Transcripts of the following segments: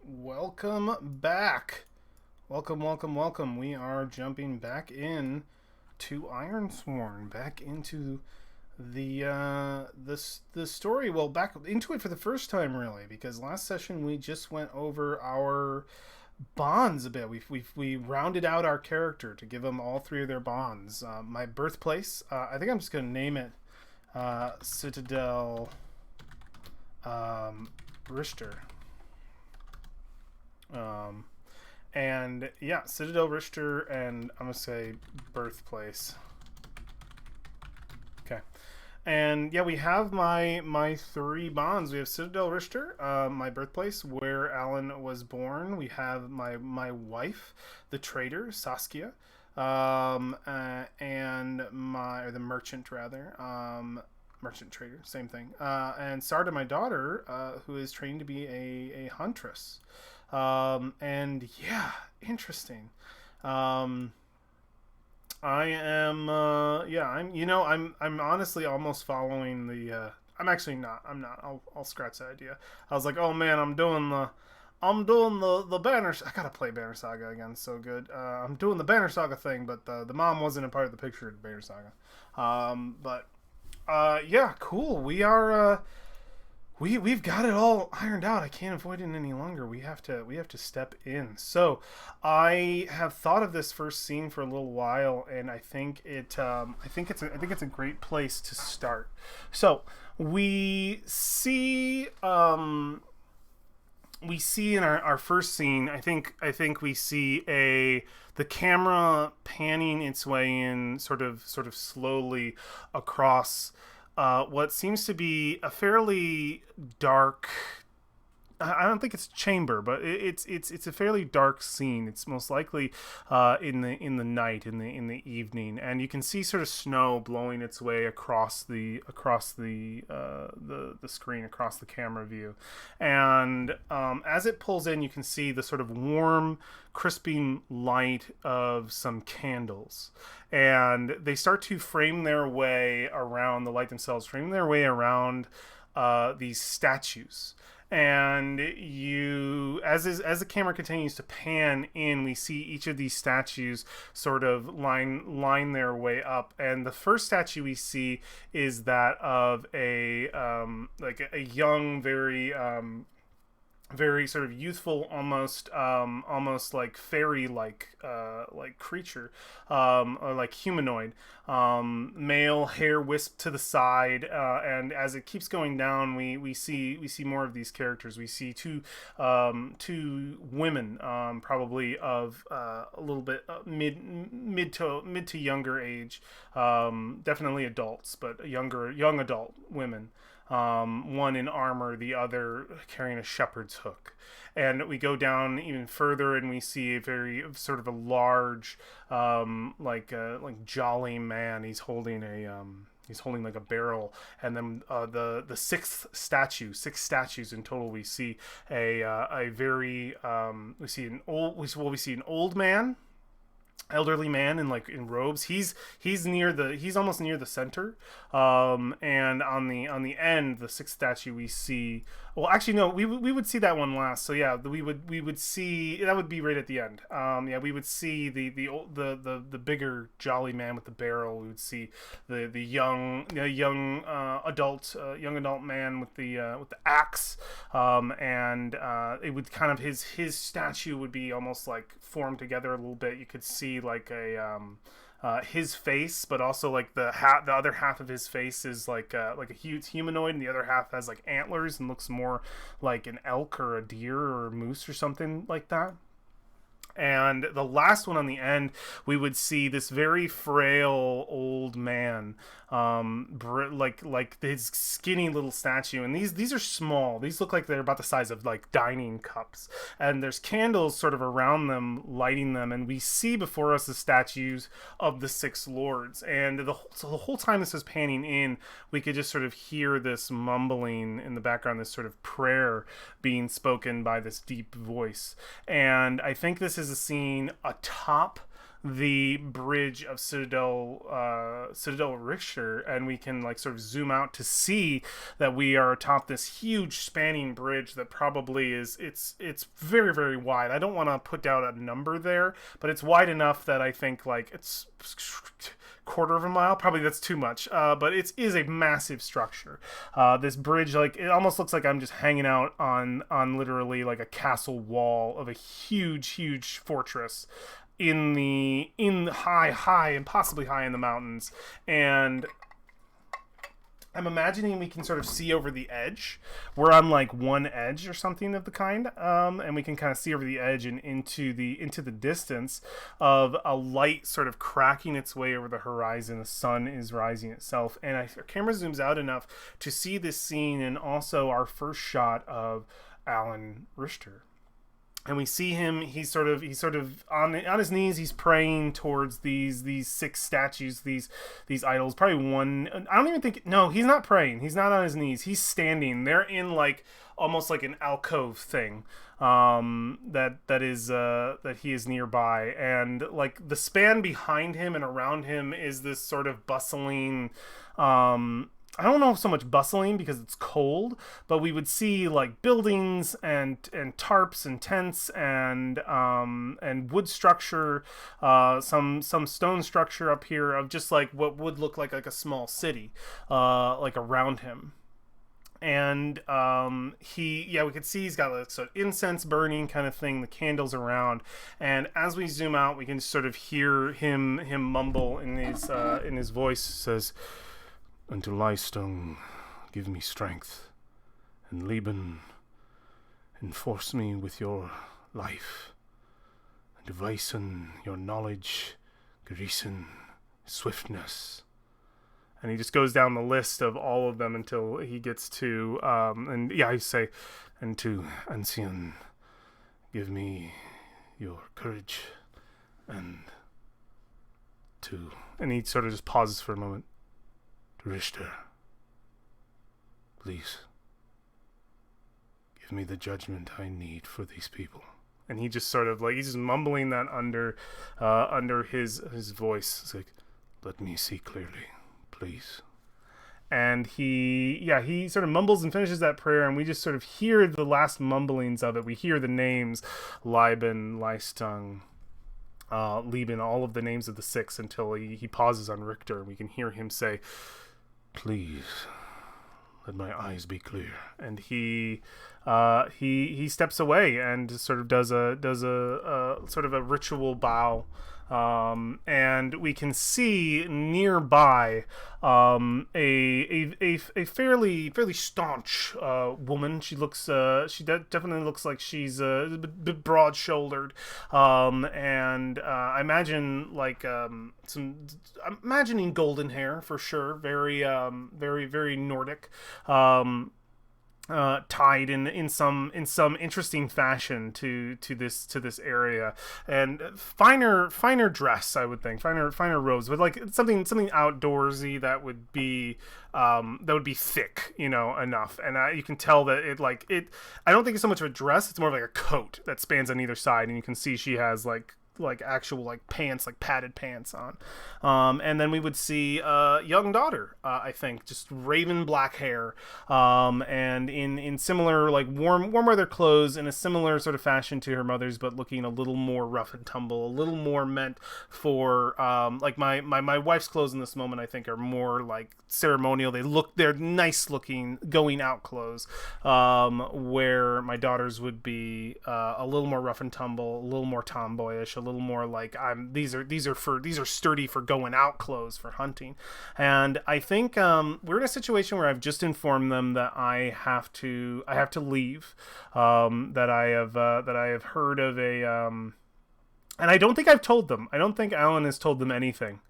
Welcome back. Welcome. We are jumping back in to Ironsworn, back into the story. Well, back into it for the first time, really, because last session we just went over our bonds a bit. We rounded out our character to give them all three of their bonds. My birthplace. I think I'm just gonna name it Citadel Richter. Um, and yeah, Citadel Richter, and I'm gonna say birthplace. Okay, and yeah, we have my three bonds. We have Citadel Richter, my birthplace, where Alan was born. We have my wife, the trader Saskia, and my or the merchant rather. Merchant trader, same thing. And Sarda, my daughter, who is trained to be a huntress. And yeah, interesting. Um, I am, yeah, I'm honestly almost following the, I'm actually not, I'm not, I'll scratch that idea. I was like, oh man, I'm doing the Banner. I gotta play Banner Saga again. It's so good. I'm doing the Banner Saga thing, but the mom wasn't a part of the picture of Banner Saga. But yeah, cool. We've got it all ironed out. I can't avoid it any longer. We have to step in. So I have thought of this first scene for a little while, and I think it's a great place to start. So we see in our first scene. I think we see the camera panning its way in sort of slowly across what seems to be a fairly dark. I don't think it's chamber, but it's a fairly dark scene. It's most likely in the night, in the evening, and you can see sort of snow blowing its way across the screen, across the camera view, and as it pulls in, you can see the sort of warm, crisping light of some candles, and they start to frame their way around the light themselves, frame their way around these statues. And as the camera continues to pan in, we see each of these statues sort of line their way up. And the first statue we see is that of a like a young, very sort of youthful, almost like fairy like creature, or like humanoid, male, hair wisped to the side, and as it keeps going down, we see more of these characters. We see two women, probably of a little bit mid to younger age, definitely adults, but young adult women, one in armor, the other carrying a shepherd's hook. And we go down even further, and we see a very sort of a large, like jolly man. He's holding like a barrel, and then the sixth statue, six statues in total. We see a very we see an old man, elderly man in robes. He's almost near the center, and on the end, the sixth statue, we see, well, actually no, we would see that one last. So yeah, we would see that would be right at the end. Yeah, we would see the bigger jolly man with the barrel. We would see the young adult man with the axe, and it would kind of, his statue would be almost like formed together a little bit. You could see like his face, but also like the other half of his face is like a huge humanoid, and the other half has like antlers and looks more like an elk or a deer or a moose or something like that. And the last one on the end, we would see this very frail old man, like his skinny little statue. And these are small. These look like they're about the size of like dining cups. And there's candles sort of around them, lighting them. And we see before us the statues of the six lords. And so the whole time this is panning in, we could just sort of hear this mumbling in the background, this sort of prayer being spoken by this deep voice. And I think this is a scene atop the bridge of Citadel Richter, and we can like sort of zoom out to see that we are atop this huge spanning bridge that probably is it's very very wide. I don't want to put down a number there, but it's wide enough that I think like it's quarter of a mile, probably that's too much, but it is a massive structure. This bridge, like, it almost looks like I'm just hanging out on literally like a castle wall of a huge fortress in high and possibly high in the mountains. And I'm imagining we can sort of see over the edge. We're on like one edge or something of the kind, and we can kind of see over the edge and into the distance of a light sort of cracking its way over the horizon. The sun is rising itself, and our camera zooms out enough to see this scene, and also our first shot of Alan Richter. And we see him. He's sort of on his knees. He's praying towards these six statues, these idols. Probably one. I don't even think. No, he's not praying. He's not on his knees. He's standing. They're in like almost like an alcove thing. That he is nearby, and like the span behind him and around him is this sort of bustling. I don't know so much bustling because it's cold, but we would see like buildings and tarps and tents and wood structure, some stone structure up here of just like what would look like a small city, like around him. And we could see he's got like sort of incense burning kind of thing, the candles around, and as we zoom out, we can sort of hear him mumble in his voice. Says, "Unto Leistung, give me strength, and Lieben, enforce me with your life, and to Weisen, your knowledge, Gerissen, swiftness." And he just goes down the list of all of them until he gets to, I say, "And to Ancien, give me your courage, and he sort of just pauses for a moment. "Richter, please, give me the judgment I need for these people." And he just sort of like, he's just mumbling that under his voice. It's like, "Let me see clearly, please." And he sort of mumbles and finishes that prayer, and we just sort of hear the last mumblings of it. We hear the names, Lieben, Leistung, Lieben, all of the names of the six, until he pauses on Richter, and we can hear him say, "Please, let my eyes be clear." And he steps away and sort of does a sort of a ritual bow, and we can see nearby a fairly staunch woman. She looks definitely looks like she's a bit broad-shouldered, and I imagine like I'm imagining golden hair for sure, very Nordic, tied in some interesting fashion to this area, and finer dress, I would think, finer robes, but like something outdoorsy that would be thick, enough, and you can tell that it. I don't think it's so much of a dress; it's more of like a coat that spans on either side, and you can see she has like actual like pants, like padded pants on, and then we would see a young daughter, I think, just raven black hair, and in similar like warm weather clothes, in a similar sort of fashion to her mother's, but looking a little more rough and tumble, a little more meant for like my wife's clothes in this moment, I think, are more like ceremonial. They're nice looking going out clothes, where my daughter's would be a little more rough and tumble, a little more tomboyish, a little more like these are sturdy for going out clothes for hunting. And I think we're in a situation where I've just informed them that I have to leave, that I have heard of and I don't think I've told them. I don't think Alan has told them anything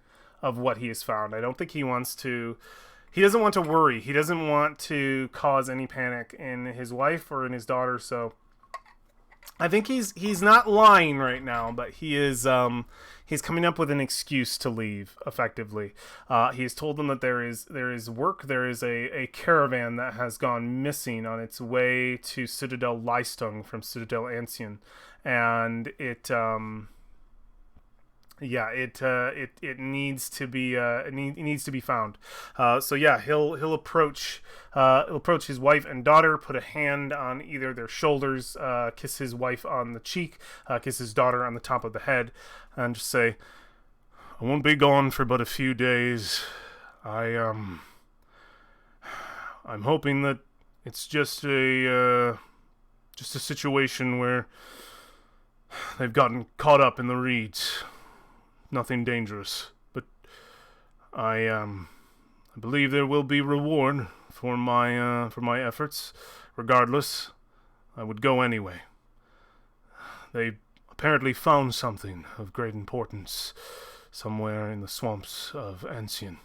of what he has found. I don't think he doesn't want to worry. He doesn't want to cause any panic in his wife or in his daughter. So I think he's not lying right now, but he's coming up with an excuse to leave, effectively. He's told them that there is work. There is a caravan that has gone missing on its way to Citadel Leistung from Citadel Ancien, and Yeah, it needs to be it needs to be found. So yeah, he'll approach his wife and daughter, put a hand on either their shoulders, kiss his wife on the cheek, kiss his daughter on the top of the head, and just say, "I won't be gone for but a few days. I I'm hoping that it's just a situation where they've gotten caught up in the reeds. Nothing dangerous, but I believe there will be reward for my efforts. Regardless, I would go anyway. They apparently found something of great importance somewhere in the swamps of Ancien.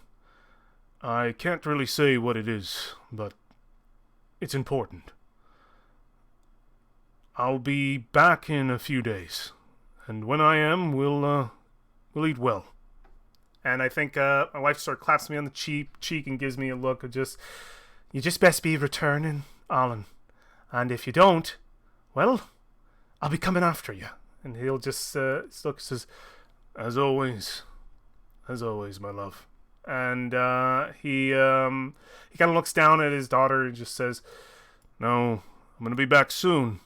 I can't really say what it is, but it's important. I'll be back in a few days, and when I am, we'll eat well." And I think my wife sort of claps me on the cheek and gives me a look of just, "You just best be returning, Alan. And if you don't, well, I'll be coming after you." And he'll just look and says, as always, my love." And he kind of looks down at his daughter and just says, "No, I'm going to be back soon.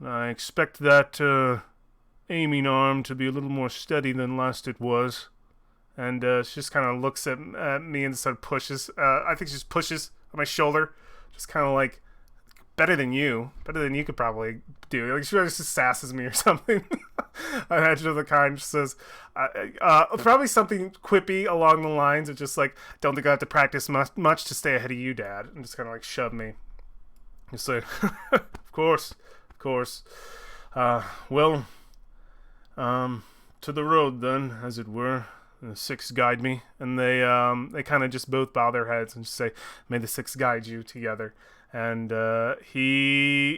I expect that aiming arm to be a little more steady than last it was." And she just kind of looks at me and sort of pushes. I think she just pushes on my shoulder, just kind of like, better than you could probably do. Like she just sasses me or something. I imagine of the kind. She says, probably something quippy along the lines of just like, "Don't think I have to practice much to stay ahead of you, Dad," and just kind of like shove me. Just say, of course. Well, to the road then, as it were. The six guide me, and they kind of just both bow their heads and just say, "May the six guide you," together. And he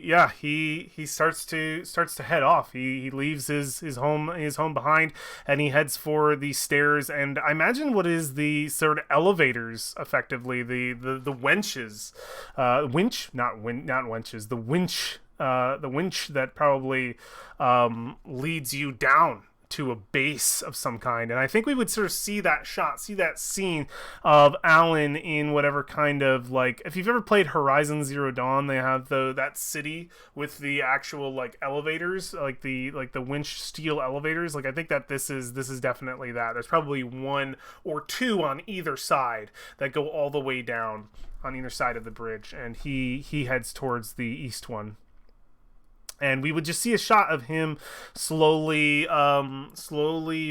starts to head off. He leaves his home behind, and he heads for the stairs. And I imagine what is the sort of elevators, effectively the wenches, the winch that probably leads you down to a base of some kind. And I think we would sort of see that scene of Alan in whatever kind of, like, if you've ever played Horizon Zero Dawn, they have that city with the actual like elevators, like the winch steel elevators. Like I think that this is definitely that. There's probably one or two on either side that go all the way down on either side of the bridge, and he heads towards the east one. And we would just see a shot of him slowly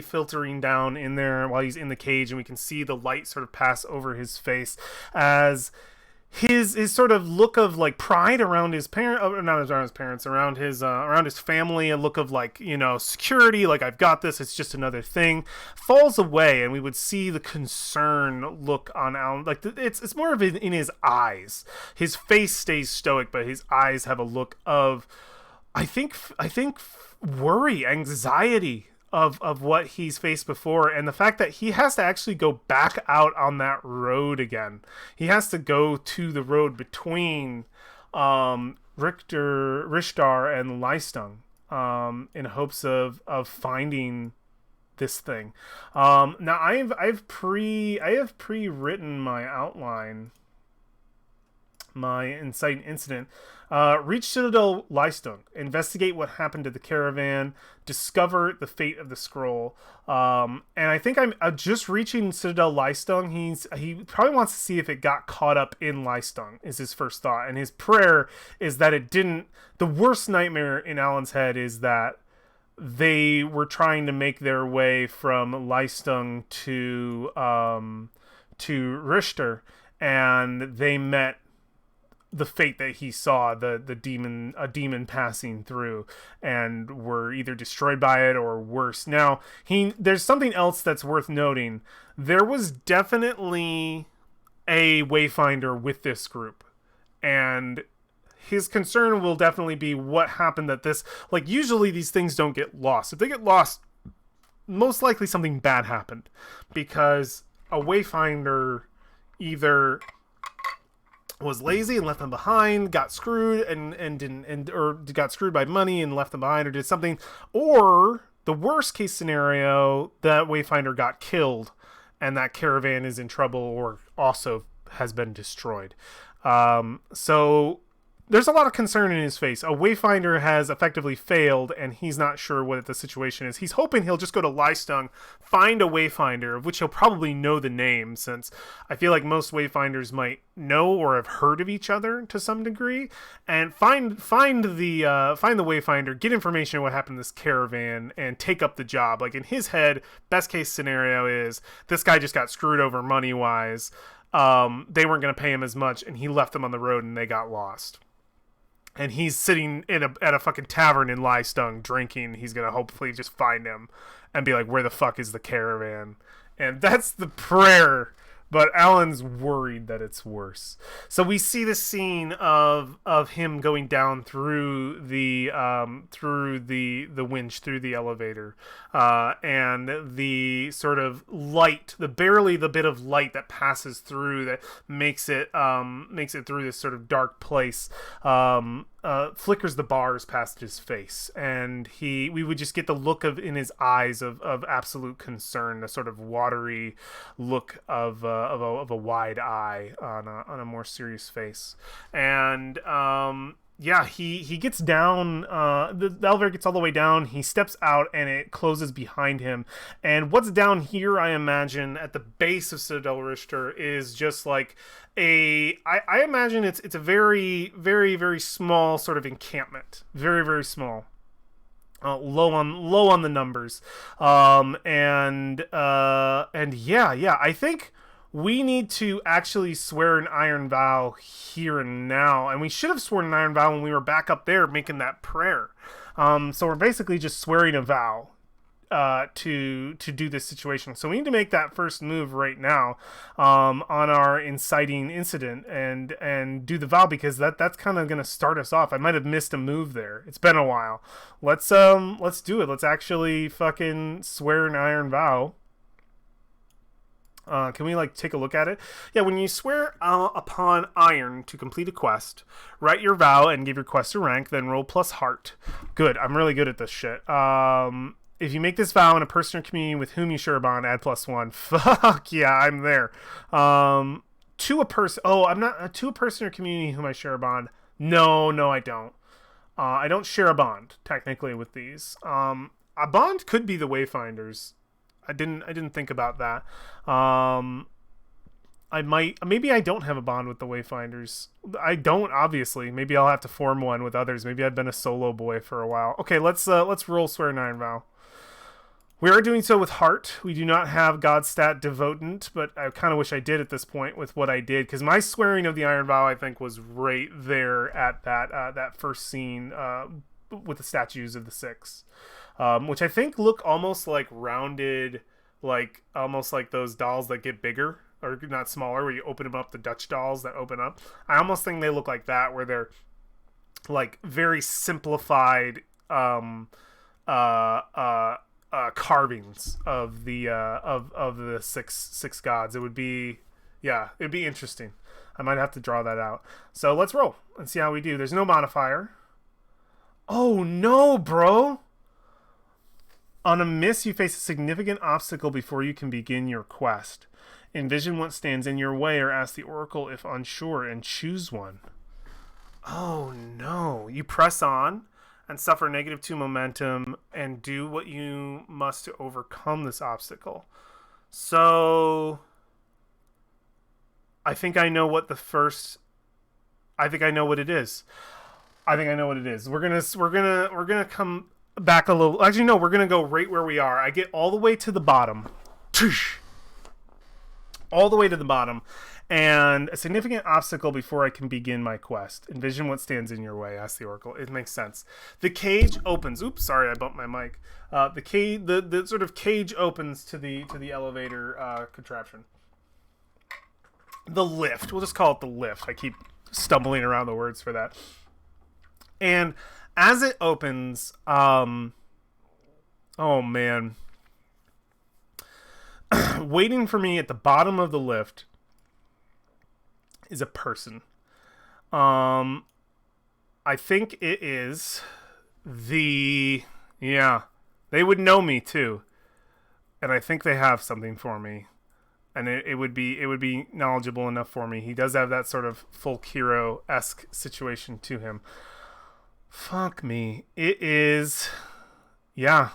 filtering down in there while he's in the cage, and we can see the light sort of pass over his face as his sort of look of like pride around his around his family, a look of like, security, like I've got this, it's just another thing, falls away, and we would see the concern look on Alan. Like it's more of it in his eyes. His face stays stoic, but his eyes have a look of, I think worry, anxiety of what he's faced before, and the fact that he has to actually go back out on that road again. He has to go to the road between Ristar and Leistung in hopes of finding this thing. Now I have pre-written my outline, my incite incident. Reach Citadel Leistung, investigate what happened to the caravan, discover the fate of the scroll. And I think I'm just reaching Citadel Leistung. He probably wants to see if it got caught up in Leistung, is his first thought. And his prayer is that it didn't. The worst nightmare in Alan's head is that they were trying to make their way from Leistung to Richter, and they met the fate that he saw, a demon passing through, and were either destroyed by it or worse. Now, there's something else that's worth noting. There was definitely a Wayfinder with this group, and his concern will definitely be what happened that this, like, usually these things don't get lost. If they get lost, most likely something bad happened, because a Wayfinder either was lazy and left them behind, got screwed or got screwed by money and left them behind, or did something, or The worst case scenario, that Wayfinder got killed and that caravan is in trouble or also has been destroyed. So there's a lot of concern in his face. A Wayfinder has effectively failed, and he's not sure what the situation is. He's hoping he'll just go to Lystung, find a Wayfinder, of which he'll probably know the name, since I feel like most Wayfinders might know or have heard of each other to some degree, and find the Wayfinder, get information on what happened to this caravan, and take up the job. Like, in his head, best case scenario is this guy just got screwed over money wise. They weren't going to pay him as much, and he left them on the road, and they got lost. And he's sitting at a fucking tavern in Lystung drinking. He's going to hopefully just find him and be like, where the fuck is the caravan? And that's the prayer. But Alan's worried that it's worse. So we see the scene of him going down through the winch, through the elevator, and the sort of light, the bit of light that passes through that makes it through this sort of dark place. Flickers the bars past his face, and we would just get the look in his eyes of absolute concern, a sort of watery look of a wide eye on a more serious face. And yeah, he gets down, the elevator gets all the way down, he steps out, and it closes behind him. And what's down here, I imagine, at the base of Citadel Richter, is just like I imagine it's a very, very, very small sort of encampment. Very, very small. Low on the numbers. And yeah, I think we need to actually swear an iron vow here and now. And we should have sworn an iron vow when we were back up there making that prayer. So we're basically just swearing a vow to do this situation. So we need to make that first move right now on our inciting incident and do the vow, because that's kind of going to start us off. I might have missed a move there. It's been a while. Let's do it. Let's actually fucking swear an iron vow. Can we take a look at it? Yeah, when you swear upon iron to complete a quest, write your vow and give your quest a rank, then roll plus heart. Good. I'm really good at this shit. If you make this vow in a person or community with whom you share a bond, add +1. Fuck yeah, I'm there. To a person. Oh, I'm not to a person or community whom I share a bond. No, I don't. I don't share a bond technically with these. A bond could be the Wayfinders. I didn't think about that. Maybe I don't have a bond with the Wayfinders. I don't, obviously. Maybe I'll have to form one with others. Maybe I've been a solo boy for a while. Okay, let's roll swear an iron vow. We are doing so with heart. We do not have God stat devotant, but I kind of wish I did at this point with what I did, because my swearing of the iron vow, I think, was right there at that first scene with the statues of the six. Which I think look almost like rounded, almost like those dolls that get bigger, or not smaller, where you open them up, the Dutch dolls that open up. I almost think they look like that, where they're very simplified carvings of the six gods. It'd be interesting. I might have to draw that out. So let's roll and see how we do. There's no modifier. Oh no, bro! On a miss, you face a significant obstacle before you can begin your quest. Envision what stands in your way or ask the Oracle if unsure and choose one. Oh no. You press on and suffer -2 momentum and do what you must to overcome this obstacle. So I think I know what it is. We're gonna come back a little. Actually, no, we're gonna go right where we are. I get all the way to the bottom. All the way to the bottom. And a significant obstacle before I can begin my quest. Envision what stands in your way, ask the Oracle. It makes sense. The cage opens. Oops, sorry, I bumped my mic. The sort of cage opens to the elevator contraption. The lift. We'll just call it the lift. I keep stumbling around the words for that. And as it opens, oh man. Waiting for me at the bottom of the lift is a person. I think it is the They would know me too, and I think they have something for me, and it would be knowledgeable enough for me. He does have that sort of folk hero-esque situation to him. Fuck me. It is, yeah.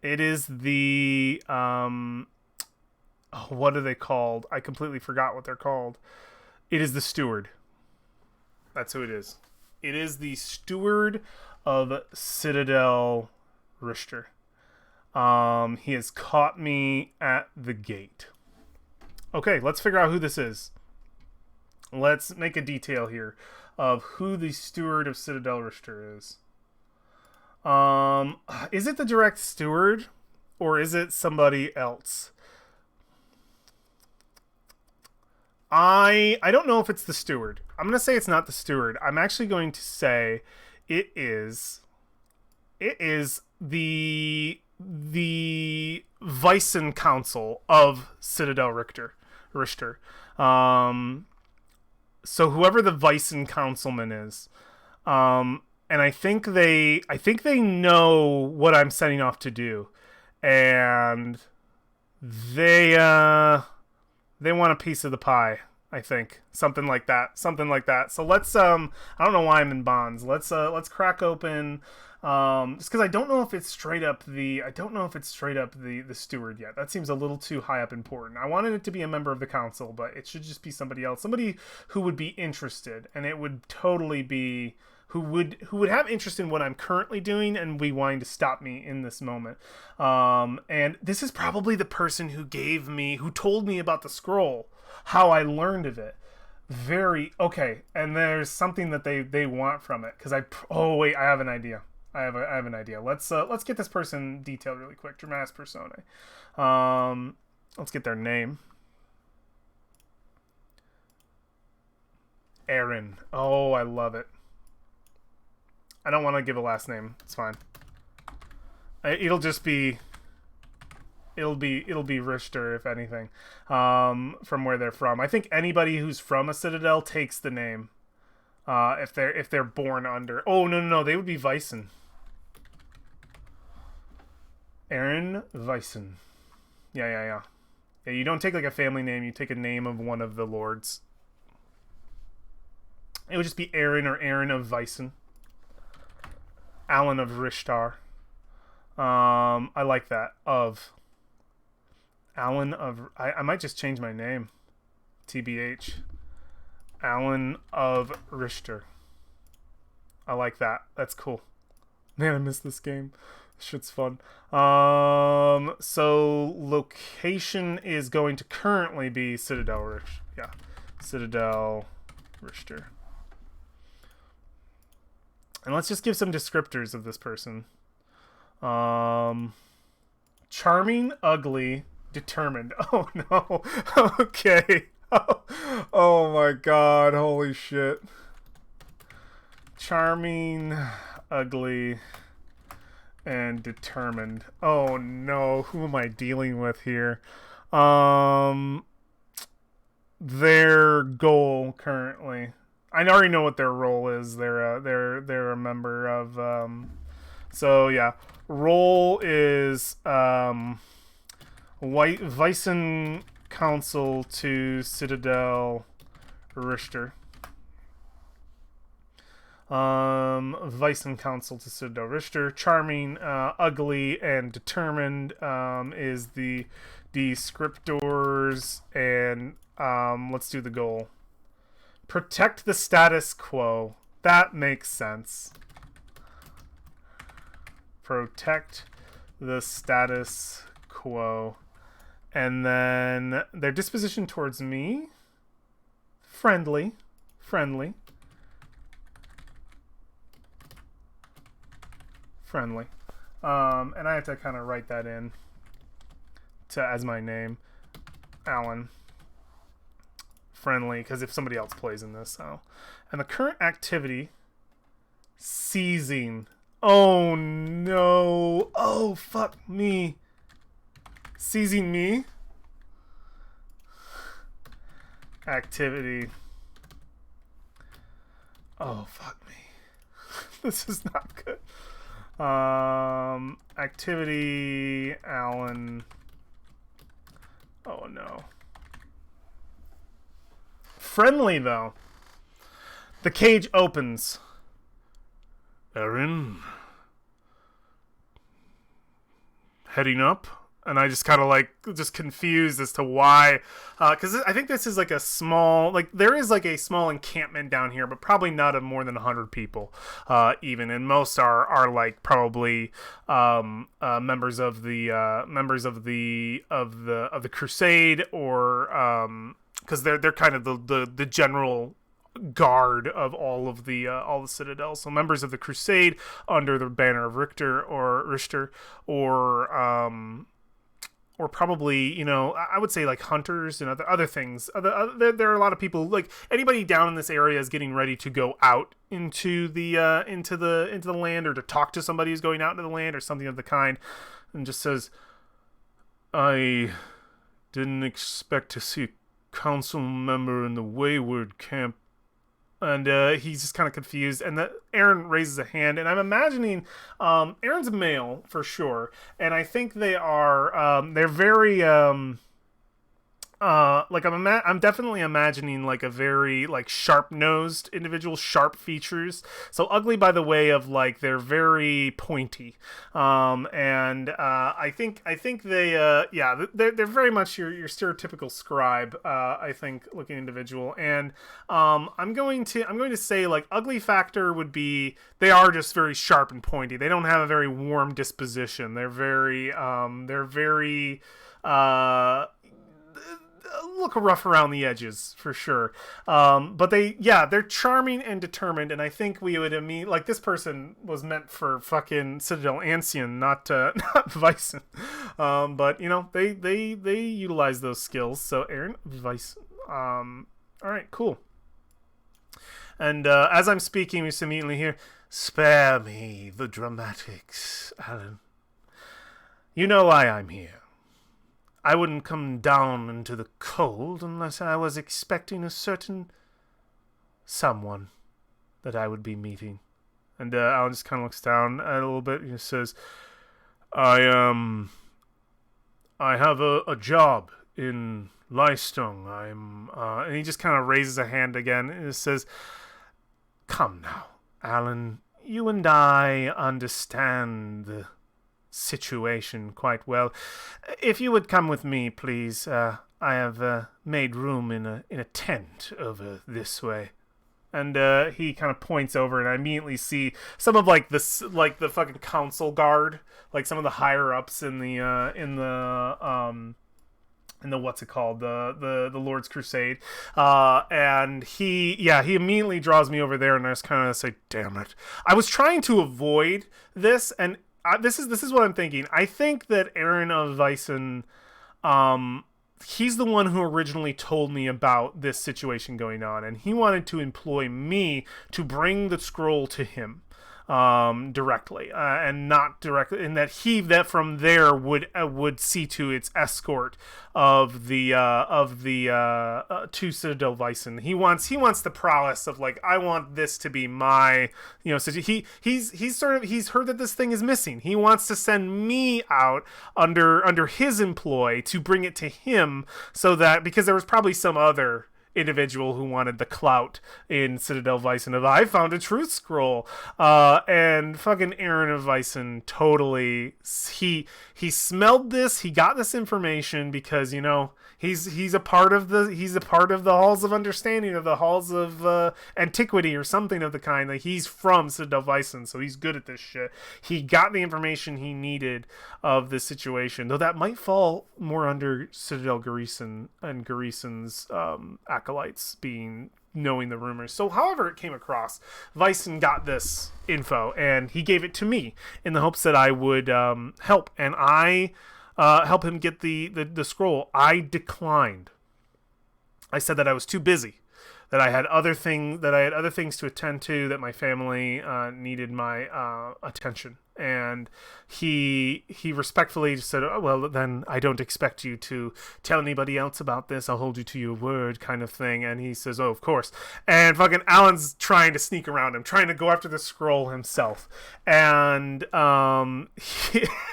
It is the oh, what are they called? I completely forgot what they're called. It is the steward. That's who it is. It is the steward of Citadel Richter. He has caught me at the gate. Okay, let's figure out who this is. Let's make a detail here of who the steward of Citadel Richter is. Is it the direct steward, or is it somebody else? I don't know if it's the steward. I'm gonna say it's not the steward. I'm actually going to say it is the Vicen Council of Citadel Richter. So whoever the Vicen Councilman is, and I think they know what I'm setting off to do, and they want a piece of the pie. I think something like that. So let's I don't know why I'm in bonds. Let's crack open. Just because I don't know if it's straight up the steward yet. That seems a little too high up important. I wanted it to be a member of the council, but it should just be somebody else, somebody who would be interested, and it would totally be who would have interest in what I'm currently doing and be wanting to stop me in this moment. And this is probably the person who told me about the scroll, how I learned of it. Very okay. And there's something that they want from it, because I have an idea. I have an idea. Let's get this person detailed really quick. Dramatis personae. Let's get their name. Aaron. Oh, I love it. I don't want to give a last name. It's fine. It'll be Richter, if anything. From where they're from. I think anybody who's from a citadel takes the name. If they're born under. Oh no, they would be Vicen. Aaron Vicen. Yeah. You don't take like a family name. You take a name of one of the lords. It would just be Aaron or Aaron of Vicen. Alan of Rishtar. I like that. Of Alan of. I might just change my name. TBH. Alan of Richter. I like that. That's cool. Man, I miss this game. Shit's fun. So location is going to currently be Citadel Richter. Yeah. Citadel Richter. And let's just give some descriptors of this person. Charming, ugly, determined. Oh no. Okay. Oh my god, holy shit. Charming, ugly, and determined. Oh no, who am I dealing with here? Their goal currently. I already know what their role is. They're a member of so yeah. Role is Vicen Council to Citadel Richter. Vicen Council to Citadel Richter. Charming, ugly, and determined is the descriptors, and let's do the goal. Protect the status quo. That makes sense. Protect the status quo. And then their disposition towards me. Friendly. And I have to kind of write that in as my name. Alan. Friendly, because if somebody else plays in this, so. And the current activity, seizing. Oh no. Oh fuck me. Seizing me. Activity. Oh fuck me. This is not good. Activity, Alan. Oh no. Friendly though. The cage opens. Erin, heading up, and I just kind of like just confused as to why, because I think this is like a small, like there is like a small encampment down here, but probably not of more than 100 people, even, and most are like probably members of the crusade, or because they're kind of the general guard of all the citadel, so members of the crusade under the banner of Richter, or probably, I would say like hunters and other things. There are a lot of people, like anybody down in this area is getting ready to go out into the land, or to talk to somebody who's going out into the land or something of the kind, and just says, I didn't expect to see a council member in the Wayward camp. And he's just kind of confused. And Aaron raises a hand. And I'm imagining Aaron's a male for sure. And I think they are, they're very, like I'm definitely imagining like a very like sharp-nosed individual, sharp features. So ugly by the way of like they're very pointy. And I think they they're very much your stereotypical scribe, I think, looking individual. And I'm going to say like ugly factor would be they are just very sharp and pointy. They don't have a very warm disposition. They're very look rough around the edges for sure, but they're charming and determined, and I think we would mean like this person was meant for fucking Citadel Ancien, not not Vicen, but they utilize those skills. So Aaron, Vicen, all right, cool. And as I'm speaking, we just immediately hear, "Spare me the dramatics, Alan. You know why I'm here. I wouldn't come down into the cold unless I was expecting a certain someone that I would be meeting." And Alan just kind of looks down a little bit and says, I have a job in Lystung. And he just kind of raises a hand again and says, "Come now, Alan, you and I understand the situation quite well. If you would come with me, please. I have made room in a tent over this way." And he kind of points over, and I immediately see some of like the fucking council guard, like some of the higher ups in the what's it called, the Lord's Crusade, and he immediately draws me over there, and I just kind of say, "Damn it! I was trying to avoid this." And this is what I'm thinking. I think that Aaron of Vicen, he's the one who originally told me about this situation going on, and he wanted to employ me to bring the scroll to him directly, and not directly, and that from there would see to its escort of the to Citadel Vicen. He wants the prowess of like, I want this to be my, so he's heard that this thing is missing. He wants to send me out under his employ to bring it to him, so that, because there was probably some other individual who wanted the clout in Citadel Vicen of, I found a truth scroll, and fucking Aaron of Vicen totally, he smelled this, he got this information because he's a part of the halls of understanding, of the halls of antiquity or something of the kind. Like, he's from Citadel Vicen, so he's good at this shit. He got the information he needed of this situation, though that might fall more under Citadel Garrison and Garrison's acolytes knowing the rumors. So however it came across, Vicen got this info and he gave it to me in the hopes that I would help, and I help him get the scroll. I declined. I said that I was too busy, that I had other things to attend to, that my family needed my attention. And he respectfully just said, "Oh, well, then I don't expect you to tell anybody else about this. I'll hold you to your word," kind of thing. And he says, "Oh, of course." And fucking Alan's trying to sneak around him, trying to go after the scroll himself. And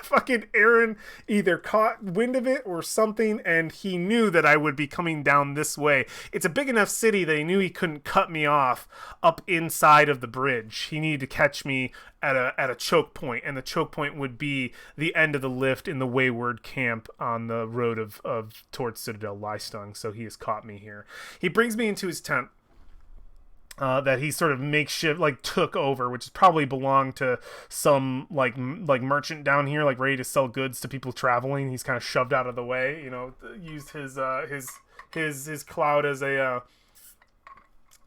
fucking Aaron either caught wind of it or something, and he knew that I would be coming down this way. It's a big enough city that he knew he couldn't cut me off up inside of the bridge. He needed to catch me at a choke point, and the choke point would be the end of the lift in the Wayward camp on the road of towards Citadel Lystung. So he has caught me here. He brings me into his tent that he sort of makeshift like took over, which probably belonged to some like merchant down here, like ready to sell goods to people traveling. He's kind of shoved out of the way, used his clout as a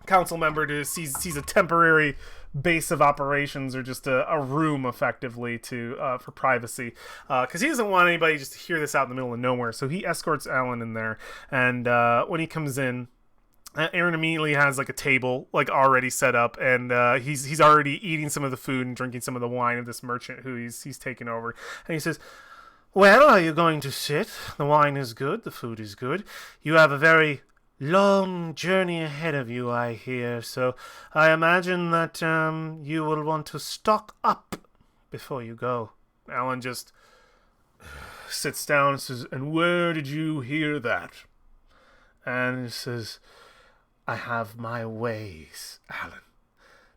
council member to seize a temporary base of operations, or just a room effectively to for privacy, because he doesn't want anybody just to hear this out in the middle of nowhere. So he escorts Alan in there, and when he comes in, Aaron immediately has like a table like already set up, and he's already eating some of the food and drinking some of the wine of this merchant who he's taken over. And he says, "Well, are you going to sit? The wine is good, the food is good. You have a very long journey ahead of you, I hear, so I imagine that you will want to stock up before you go." Alan just sits down and says, "And where did you hear that?" And he says, "I have my ways, Alan.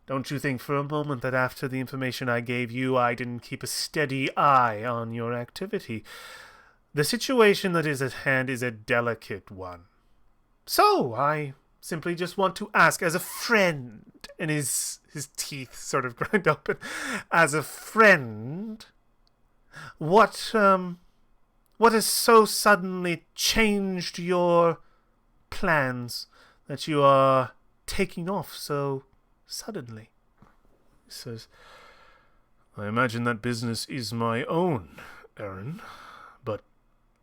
Don't you think for a moment that after the information I gave you, I didn't keep a steady eye on your activity. The situation that is at hand is a delicate one. So, I simply just want to ask, as a friend," and his teeth sort of grind open, "as a friend, what has so suddenly changed your plans that you are taking off so suddenly?" He says, "I imagine that business is my own, Aaron, but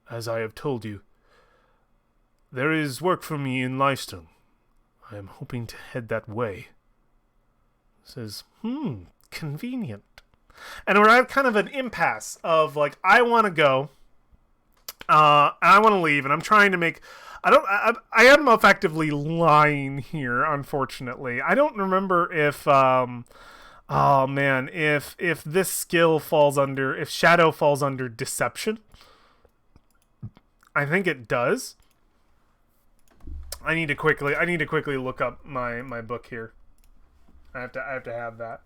as I have told you, there is work for me in Lystung. I am hoping to head that way." Says, convenient. And we're at kind of an impasse of like, I want to go, I want to leave, and I'm trying to make. I am effectively lying here, unfortunately. I don't remember if oh man, if this skill falls under, if Shadow falls under deception. I think it does. I need to quickly look up my book here. I have to have that.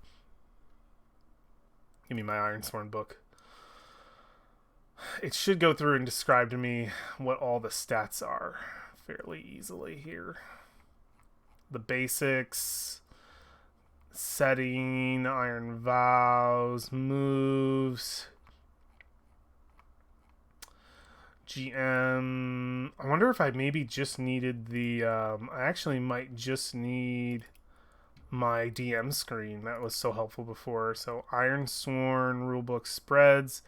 Give me my Ironsworn book. It should go through and describe to me what all the stats are fairly easily here. The basics, setting, iron vows, moves, GM. I wonder if I maybe just needed the I actually might just need my DM screen. That was so helpful before. So Ironsworn rulebook spreads,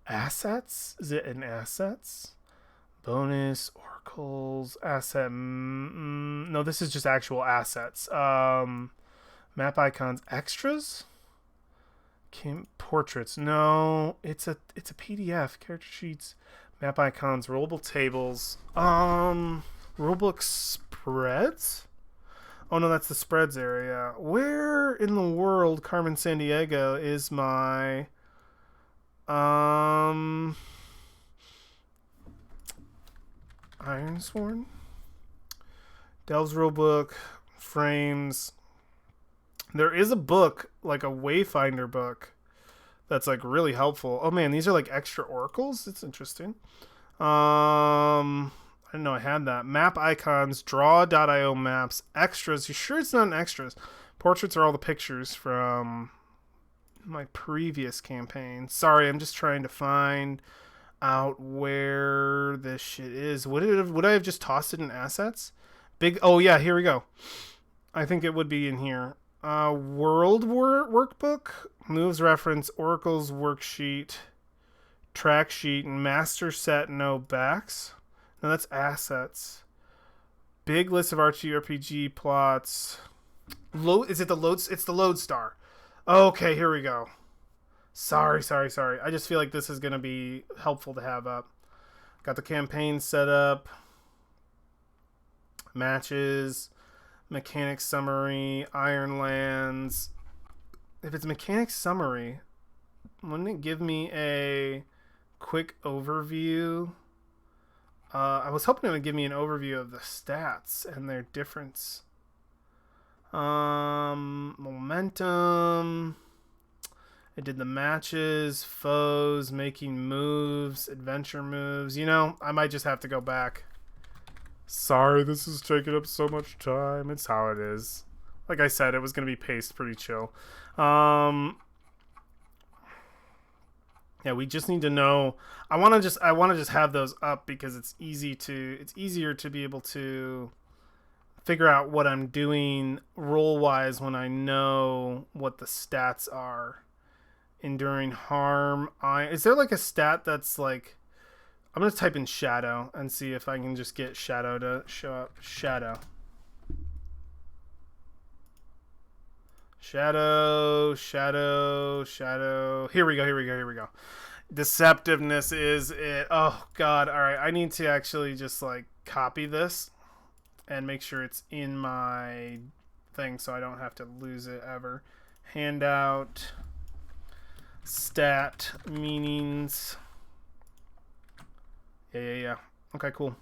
assets. Is it in assets? Bonus, oracles, asset. No, this is just actual assets. Map icons, extras. Portraits. No, it's a PDF. Character sheets. Map icons, rollable tables, rulebook spreads? Oh no, that's the spreads area. Where in the world, Carmen Sandiego, is my Ironsworn? Delves rulebook, frames. There is a book, like a Wayfinder book, that's like really helpful. Oh man, these are like extra oracles. It's interesting. I didn't know I had that. Map icons, draw.io maps, extras. You sure it's not an extras? Portraits are all the pictures from my previous campaign. Sorry, I'm just trying to find out where this shit is. Would I have just tossed it in assets? Oh yeah, here we go. I think it would be in here. World workbook, moves reference, oracles worksheet, track sheet, and master set no backs. No, that's assets. Big list of RPG plots. It's the Lodestar. Okay, here we go. Sorry. I just feel like this is going to be helpful to have up. Got the campaign set up. Matches. Mechanics summary. Ironlands. If it's mechanics summary, wouldn't it give me a quick overview? I was hoping it would give me an overview of the stats and their difference. Momentum. It did the matches, foes, making moves, adventure moves. You know, I might just have to go back. Sorry, this is taking up so much time. It's how it is. Like I said, it was going to be paced pretty chill. Yeah, we just need to know. I want to just have those up because it's easier to be able to figure out what I'm doing roll wise when I know what the stats are. Enduring harm. Is there like a stat that's like, I'm gonna type in shadow and see if I can just get shadow to show up. Shadow. Here we go. Deceptiveness is it. Oh god. All right. I need to actually just like copy this and make sure it's in my thing so I don't have to lose it ever. Handout. Stat meanings. Yeah. Okay, cool.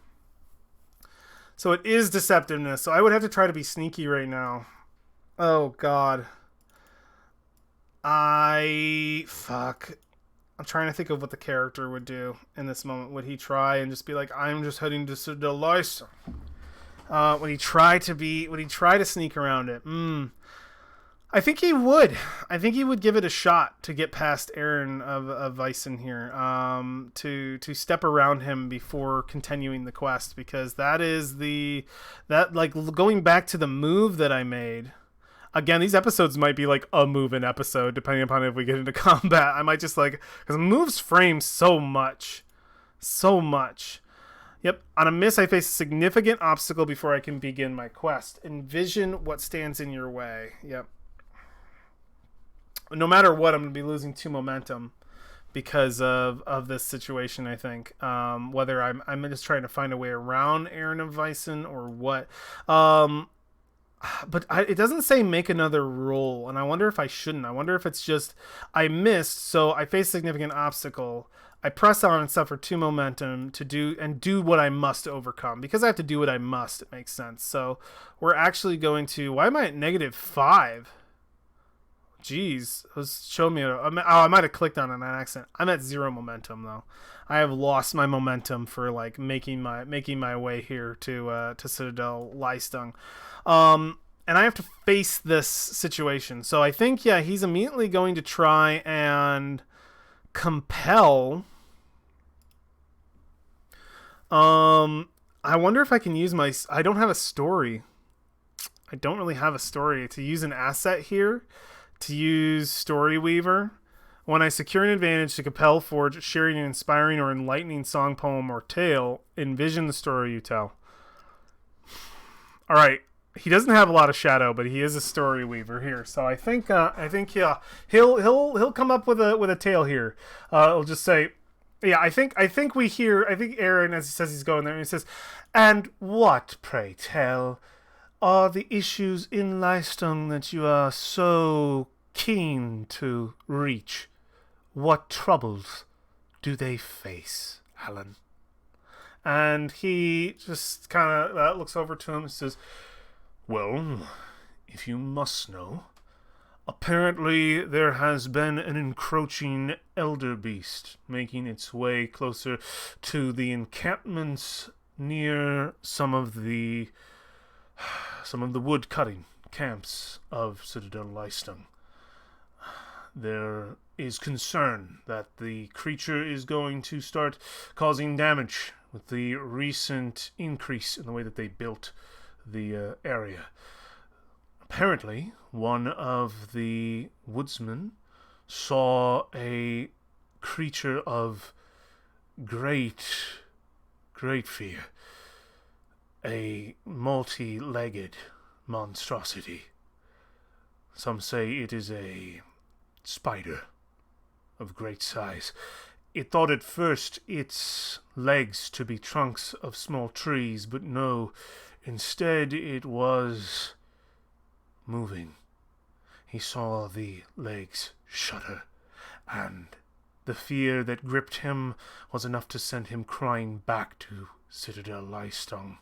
So it is deceptiveness. So I would have to try to be sneaky right now. Oh god. Fuck. I'm trying to think of what the character would do in this moment. Would he try and just be like, I'm just heading to Sudalice? Would he try to sneak around it? I think he would. I think he would give it a shot to get past Aaron of Vysen here. To step around him before continuing the quest, because going back to the move that I made. Again, these episodes might be like a move an episode, depending upon if we get into combat. I might just because moves frame so much. Yep. On a miss, I face a significant obstacle before I can begin my quest. Envision what stands in your way. Yep. No matter what, I'm going to be losing 2 momentum because of this situation, I think. Whether I'm just trying to find a way around Aaron of Vysen or what. But it doesn't say make another roll, and I wonder if I shouldn't. I wonder if it's just I missed, so I face a significant obstacle. I press on and suffer 2 momentum to do what I must to overcome. Because I have to do what I must, it makes sense. So we're actually going to... Why am I at -5? Jeez, it was showing me. I might have clicked on it on accident. I'm at 0 momentum though. I have lost my momentum for like making my way here to Citadel Leistung, and I have to face this situation. So I think he's immediately going to try and compel. I wonder if I can use my. I don't have a story. I don't really have a story to use an asset here. To use Storyweaver. When I secure an advantage to compel, forge, sharing an inspiring or enlightening song, poem, or tale, envision the story you tell. All right, he doesn't have a lot of shadow, but he is a Storyweaver here. So I think he'll come up with a tale here. He'll just say, I think Aaron, as he says he's going there, and he says, and what, pray tell, are the issues in Leistung that you are so keen to reach? What troubles do they face, Alan? And he just kind of looks over to him and says, well, if you must know, apparently there has been an encroaching elder beast making its way closer to the encampments near some of the wood-cutting camps of Citadel Leistung. There is concern that the creature is going to start causing damage with the recent increase in the way that they built the area. Apparently, one of the woodsmen saw a creature of great fear. A multi-legged monstrosity. Some say it is a spider. of great size. It thought at first its legs to be trunks of small trees, but no, instead it was moving. He saw the legs shudder, and the fear that gripped him was enough to send him crying back to Citadel Lystung.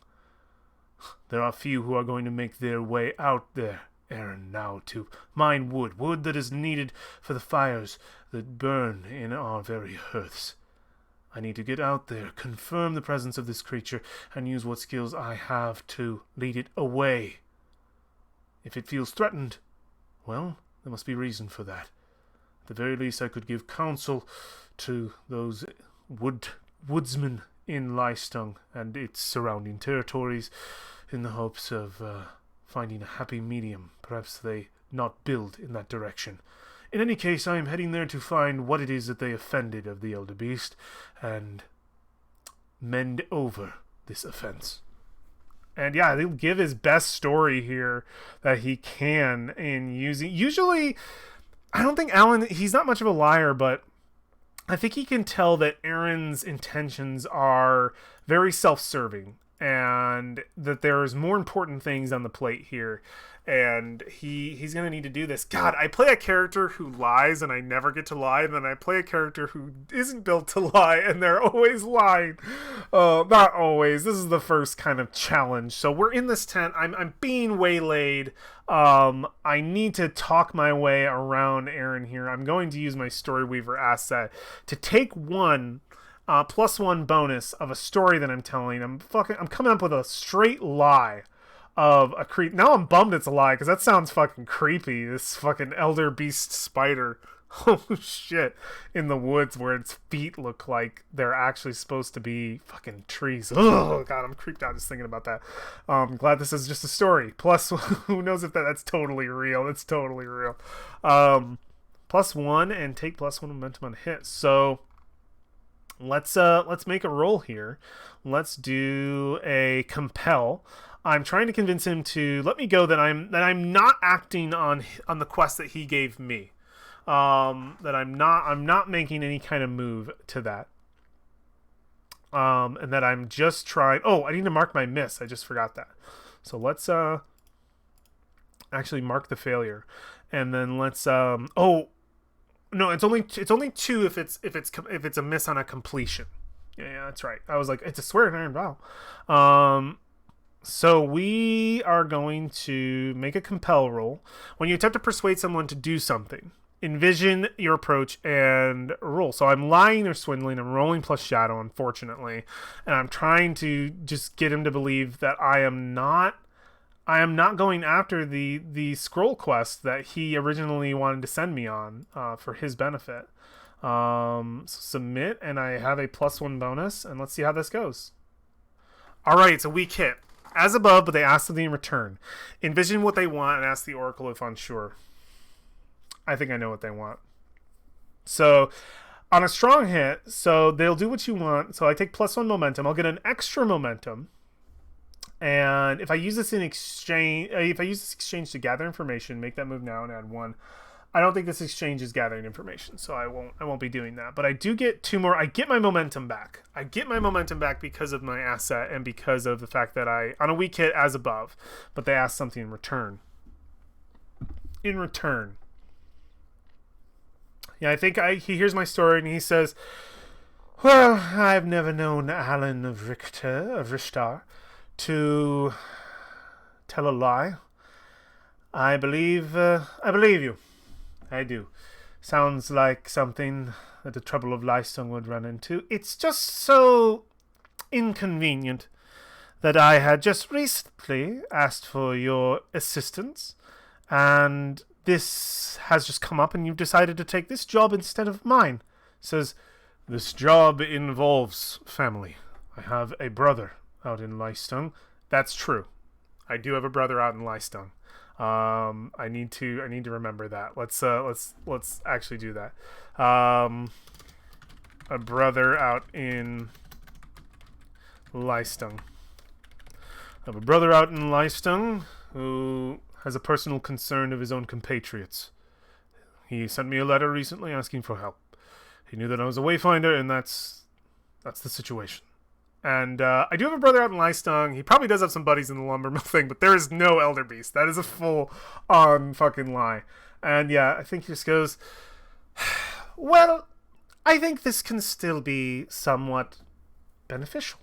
There are few who are going to make their way out there, Aaron, now to mine wood that is needed for the fires that burn in our very hearths. I need to get out there, confirm the presence of this creature, and use what skills I have to lead it away. If it feels threatened, well, there must be reason for that. At the very least, I could give counsel to those woodsmen in Lystung and its surrounding territories in the hopes of finding a happy medium. Perhaps they not build in that direction. In any case, I am heading there to find what it is that they offended of the Elder Beast and mend over this offense. And yeah, he'll give his best story here that he can in using... Usually, I don't think Alan... He's not much of a liar, but I think he can tell that Aaron's intentions are very self-serving and that there's more important things on the plate here. And he's going to need to do this. God, I play a character who lies and I never get to lie. And then I play a character who isn't built to lie and they're always lying. Not always. This is the first kind of challenge. So we're in this tent. I'm being waylaid. I need to talk my way around Aaron here. I'm going to use my Storyweaver asset to take one +1 bonus of a story that I'm telling. I'm coming up with a straight lie of a creep. Now I'm bummed it's a lie because that sounds fucking creepy. This fucking elder beast spider, oh shit, in the woods where its feet look like they're actually supposed to be fucking trees. Oh god, I'm creeped out just thinking about that. I'm glad this is just a story. Plus, who knows if that's totally real? That's totally real. +1 and take +1 momentum on hit. So let's make a roll here. Let's do a compel. I'm trying to convince him to let me go, that I'm not acting on the quest that he gave me. That I'm not making any kind of move to that. And that I'm just trying. Oh, I need to mark my miss. I just forgot that. So let's actually mark the failure, and then let's oh no, it's only 2 if it's a miss on a completion. Yeah, that's right. I was like, it's a swear iron vow. So we are going to make a compel roll. When you attempt to persuade someone to do something, envision your approach and roll. So I'm lying or swindling. I'm rolling plus shadow, unfortunately, and I'm trying to just get him to believe that I am not going after the scroll quest that he originally wanted to send me on for his benefit. So submit, and I have a +1 bonus, and let's see how this goes. All right, it's a weak hit. As above, but they ask something in return. Envision what they want and ask the oracle if unsure. I think I know what they want. So on a strong hit, so they'll do what you want. So I take +1 momentum. I'll get an extra momentum. And if I use this exchange to gather information, make that move now and add 1. I don't think this exchange is gathering information, so I won't be doing that. But I do get 2 more. I get my momentum back. I get my momentum back because of my asset and because of the fact that on a weak hit as above, but they ask something in return. Yeah, I think he hears my story and he says, "Well, I've never known Alan of Rishtar to tell a lie. I believe you. I do. Sounds like something that the trouble of Lystung would run into. It's just so inconvenient that I had just recently asked for your assistance, and this has just come up, and you've decided to take this job instead of mine." Says, "This job involves family. I have a brother out in Lystung." That's true. I do have a brother out in Lystung. I need to remember that. Let's actually do that. A brother out in Lystung. I have a brother out in Lystung who has a personal concern of his own compatriots. He sent me a letter recently asking for help. He knew that I was a wayfinder, and that's the situation. And I do have a brother out in Lystung. He probably does have some buddies in the lumber mill thing, but there is no elder beast. That is a full on fucking lie. And yeah, I think he just goes, well, I think this can still be somewhat beneficial.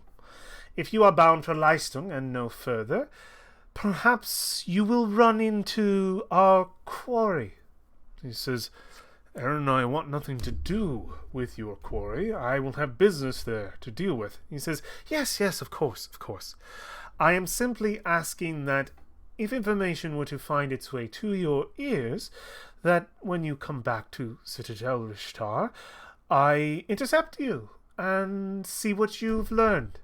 If you are bound for Lystung and no further, perhaps you will run into our quarry. He says, Aaron and I want nothing to do with your quarry. I will have business there to deal with. He says, yes, of course. I am simply asking that if information were to find its way to your ears, that when you come back to Citadel Rishtar, I intercept you and see what you've learned.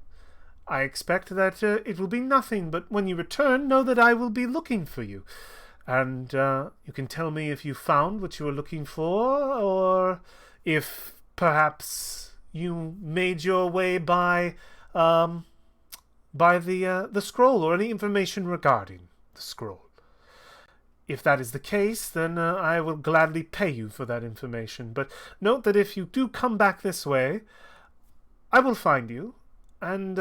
I expect that it will be nothing, but when you return, know that I will be looking for you. And you can tell me if you found what you were looking for, or if perhaps you made your way by the scroll, or any information regarding the scroll. If that is the case, then I will gladly pay you for that information. But note that if you do come back this way, I will find you, and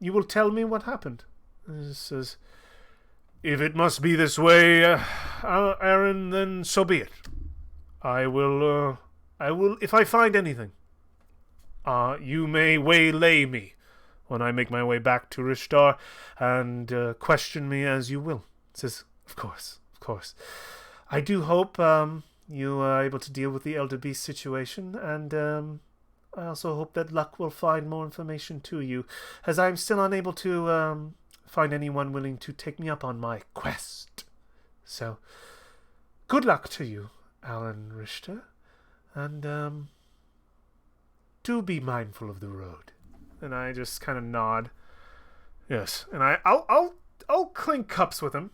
you will tell me what happened. He says, if it must be this way, Aaron, then so be it. I will, if I find anything, you may waylay me when I make my way back to Rishtar, and question me as you will. He says, of course. I do hope you are able to deal with the Elder Beast situation, and I also hope that luck will find more information to you, as I'm still unable to find anyone willing to take me up on my quest. So, good luck to you, Alan Richter, and do be mindful of the road. And I just kind of nod. Yes, and I'll clink cups with him,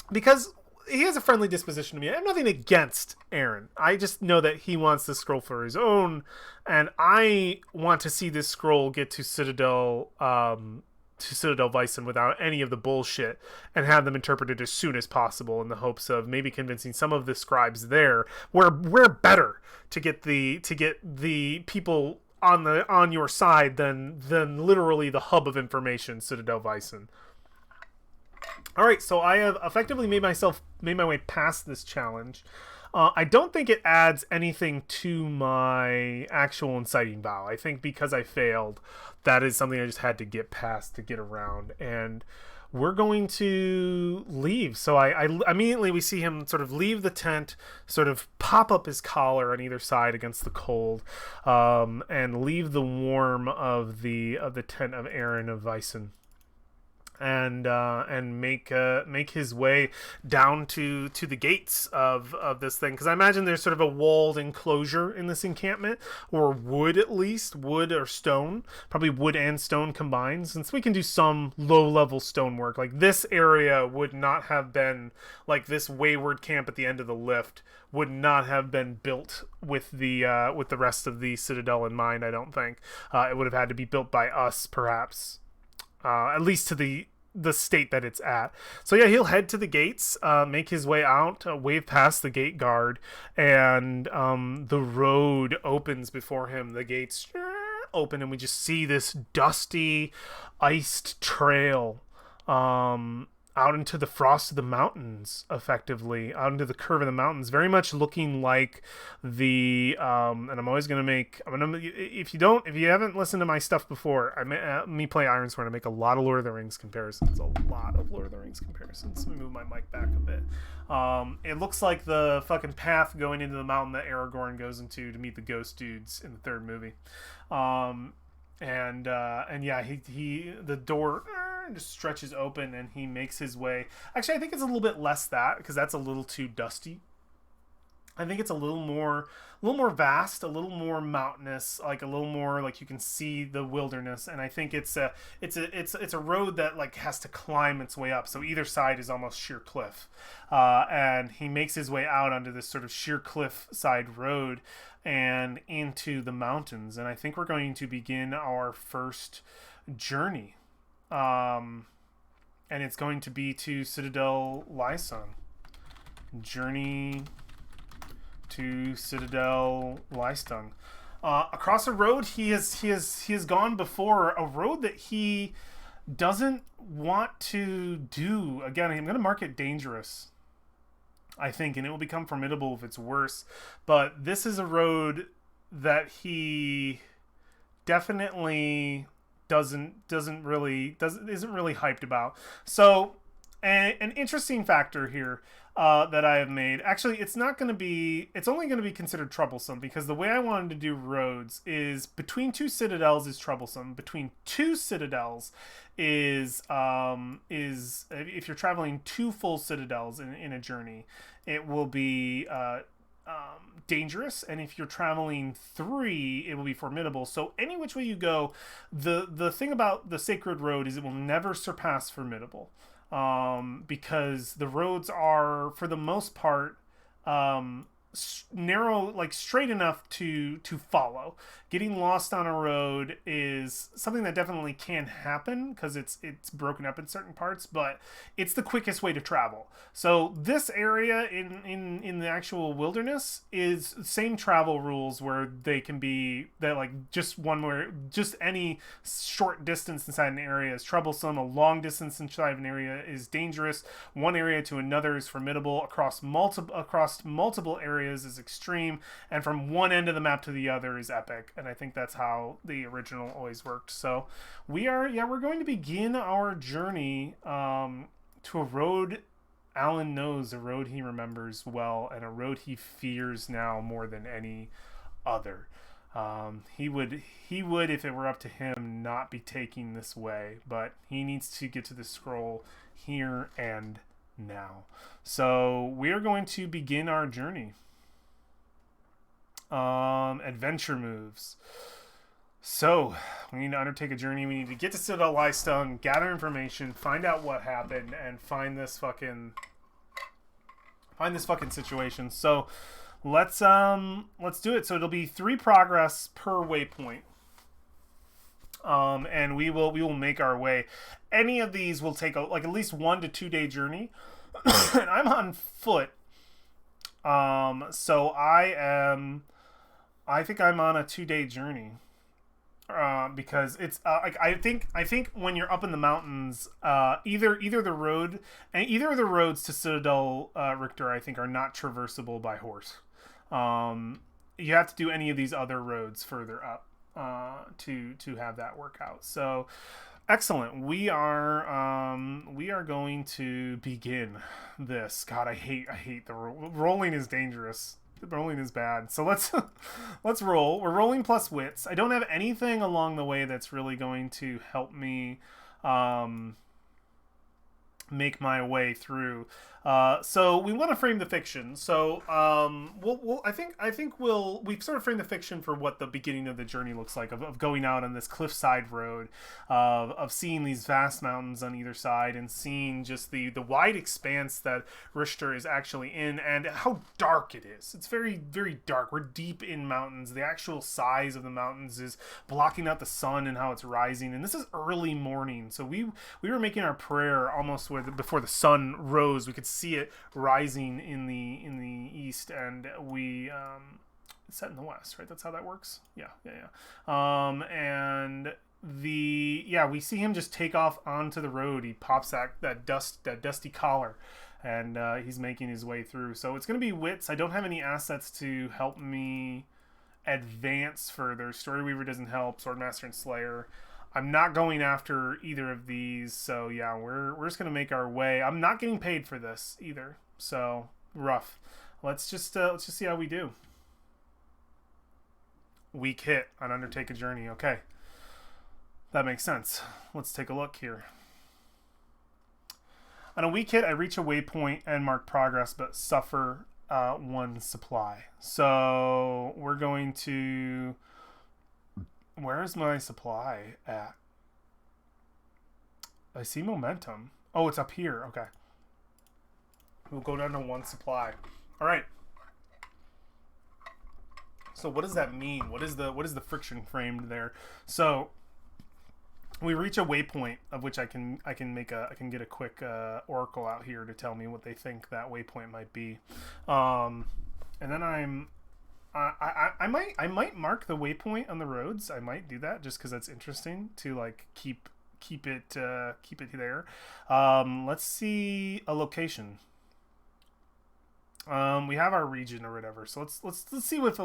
because he has a friendly disposition to me. I have nothing against Aaron. I just know that he wants the scroll for his own, and I want to see this scroll get to Citadel Vysen without any of the bullshit, and have them interpreted as soon as possible, in the hopes of maybe convincing some of the scribes there, where we're better to get the people on your side than literally the hub of information, Citadel Vysen. All right, so I have effectively made my way past this challenge. I don't think it adds anything to my actual inciting vow. I think because I failed, that is something I just had to get past to get around. And we're going to leave. So I immediately, we see him sort of leave the tent, sort of pop up his collar on either side against the cold, and leave the warm of the tent of Aaron of Vysen. And make his way down to the gates of this thing, because I imagine there's sort of a walled enclosure in this encampment, or wood, at least wood or stone, probably wood and stone combined, since we can do some low level stonework. Like, this area would not have been, like, this wayward camp at the end of the lift would not have been built with the rest of the Citadel in mind. I don't think it would have had to be built by us, perhaps. At least to the state that it's at. So yeah, he'll head to the gates, make his way out, wave past the gate guard, and the road opens before him. The gates open, and we just see this dusty, iced trail out into the frost of the mountains, effectively out into the curve of the mountains, very much looking like the and if you haven't listened to my stuff before, me play Ironsworn, I make a lot of Lord of the Rings comparisons. Let me move my mic back a bit. It looks like the fucking path going into the mountain that Aragorn goes into to meet the ghost dudes in the third movie. And yeah, the door just stretches open, and he makes his way. Actually, I think it's a little bit less that, because that's a little too dusty. I think it's a little more vast, a little more mountainous, like a little more like you can see the wilderness. And I think it's a road that like has to climb its way up. So either side is almost sheer cliff, and he makes his way out onto this sort of sheer cliff side road and into the mountains. And I think we're going to begin our first journey, and it's going to be to Citadel Lyson. Journey to Citadel Lystung. Across a road he has gone before, a road that he doesn't want to do. Again, I'm going to mark it dangerous, I think, and it will become formidable if it's worse. But this is a road that he definitely isn't really hyped about. So, an interesting factor here that I have made. Actually, it's not going to be. It's only going to be considered troublesome because the way I wanted to do roads is between two citadels is troublesome. Between two citadels is if you're traveling two full citadels in a journey, it will be dangerous, and if you're traveling three, it will be formidable. So any which way you go, the thing about the sacred road is it will never surpass formidable, because the roads are, for the most part, narrow, like straight enough to follow. Getting lost on a road is something that definitely can happen because it's broken up in certain parts, but it's the quickest way to travel. So this area in the actual wilderness is same travel rules, where they can be that like just any short distance inside an area is troublesome, a long distance inside an area is dangerous, one area to another is formidable, across multiple areas is extreme, and from one end of the map to the other is epic. And I think that's how the original always worked. So we're going to begin our journey to a road Alan knows, a road he remembers well, and a road he fears now more than any other. He would, if it were up to him, not be taking this way, but he needs to get to the scroll here and now. So we are going to begin our journey. Adventure moves. So we need to undertake a journey. We need to get to Citadel Lystung, gather information, find out what happened, and find this fucking situation. So let's do it. So it'll be 3 progress per waypoint. And we will make our way. Any of these will take at least 1 to 2 day journey. And I'm on foot. So I think I'm on a 2-day journey. Because it's I think when you're up in the mountains, either the road and either of the roads to Citadel Richter, I think, are not traversable by horse. You have to do any of these other roads further up to have that work out. So excellent. We are going to begin this. God, I hate the rolling is dangerous. Rolling is bad. So let's roll. We're rolling plus wits. I don't have anything along the way that's really going to help me make my way through. So we want to frame the fiction. So I think we've sort of framed the fiction for what the beginning of the journey looks like, of going out on this cliffside road, of seeing these vast mountains on either side, and seeing just the wide expanse that Richter is actually in, and how dark it is. It's very, very dark. We're deep in mountains. The actual size of the mountains is blocking out the sun and how it's rising. And this is early morning, so we were making our prayer almost before the sun rose. We could see it rising in the east, and it's set in the west, right? That's how that works. Yeah. And we see him just take off onto the road. He pops that dusty collar, and he's making his way through. So it's going to be wits. I don't have any assets to help me advance further. Storyweaver doesn't help. Swordmaster and Slayer. I'm not going after either of these, so yeah, we're just gonna make our way. I'm not getting paid for this either, so rough. Let's just see how we do. Weak hit on undertake a journey. Okay, that makes sense. Let's take a look here. On a weak hit, I reach a waypoint and mark progress, but suffer 1 supply. So we're going to. Where is my supply at? I see momentum. Oh, it's up here. Okay. We'll go down to 1 supply. All right. So what does that mean? What is the friction framed there? So we reach a waypoint, of which I can get a quick oracle out here to tell me what they think that waypoint might be. And then I might mark the waypoint on the roads. I might do that just because that's interesting to like keep it there. Let's see a location. We have our region or whatever. So let's see what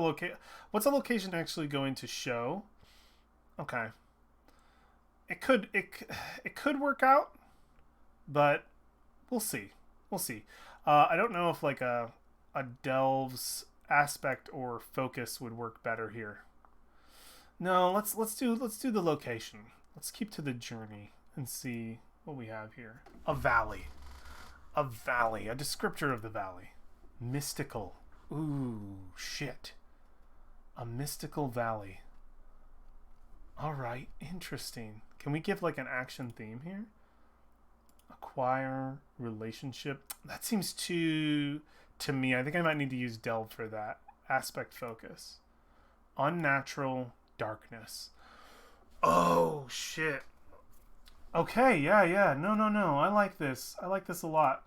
what's a location actually going to show. Okay. It could work out, but we'll see. We'll see. I don't know if like a delves aspect or focus would work better here. No, let's do the location. Let's keep to the journey and see what we have here. A valley. A valley. A descriptor of the valley. Mystical. Ooh, shit. A mystical valley. Alright, interesting. Can we give like an action theme here? Acquire, relationship. That seems too... To me, I think I might need to use delve for that. Aspect focus. Unnatural darkness. Oh, shit. Okay, yeah. No. I like this. I like this a lot.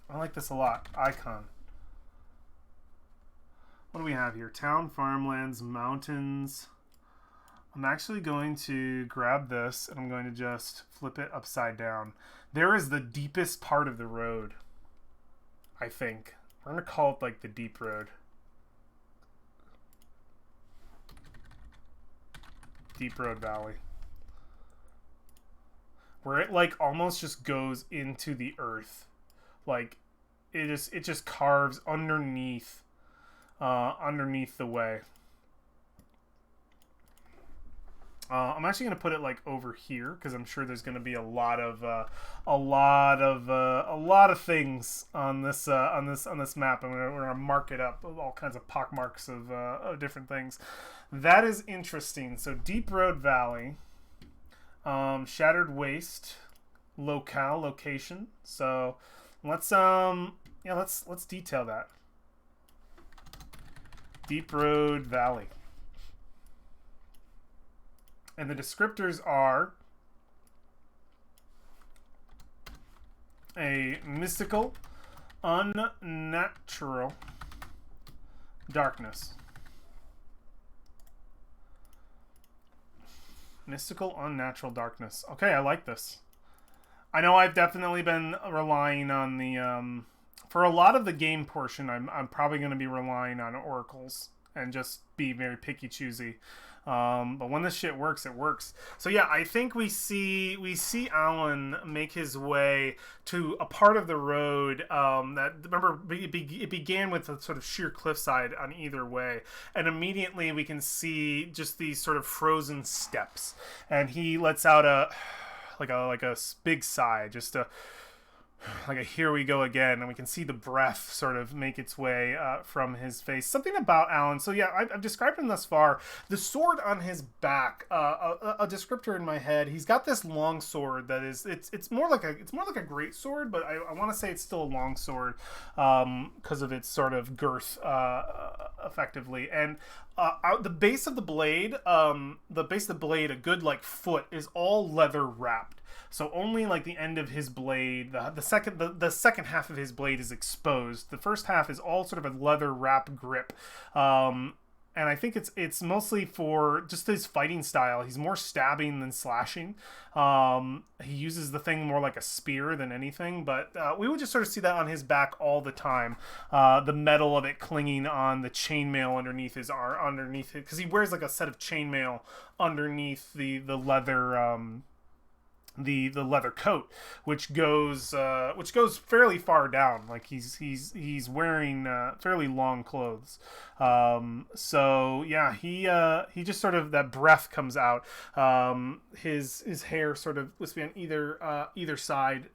Icon. What do we have here? Town, farmlands, mountains. I'm actually going to grab this and I'm going to just flip it upside down. There is the deepest part of the road, I think. We're going to call it like the deep road. Deep Road Valley. Where it like almost just goes into the earth. Like it just carves underneath the way. I'm actually going to put it like over here because I'm sure there's going to be a lot of things on this map. We're gonna mark it up with all kinds of pockmarks of different things. That is interesting. So Deep Road Valley, Shattered Waste, location. So let's detail that. Deep Road Valley. And the descriptors are a mystical, unnatural darkness. Mystical, unnatural darkness. Okay, I like this. I know I've definitely been relying on the... for a lot of the game portion, I'm probably going to be relying on oracles and just be very picky choosy. But when this shit works, it works. So yeah, I think we see Alan make his way to a part of the road that, remember, it began with a sort of sheer cliffside on either way, and immediately we can see just these sort of frozen steps, and he lets out a big sigh, just a like a here we go again, and we can see the breath sort of make its way from his face. Something about Alan. So yeah, I've described him thus far. The sword on his back, a descriptor in my head. He's got this long sword that is it's more like a great sword, but I want to say it's still a long sword because of its sort of girth, effectively. And the base of the blade, a good like foot, is all leather wrapped. So only like the end of his blade, the second half of his blade is exposed. The first half is all sort of a leather wrap grip. And I think it's mostly for just his fighting style. He's more stabbing than slashing. He uses the thing more like a spear than anything, but we would just sort of see that on his back all the time. The metal of it clinging on the chainmail underneath his arm, underneath it, because he wears like a set of chainmail underneath the leather. The leather coat, which goes fairly far down, like he's wearing fairly long clothes. So yeah, he just sort of, that breath comes out. His hair sort of wispy on either side.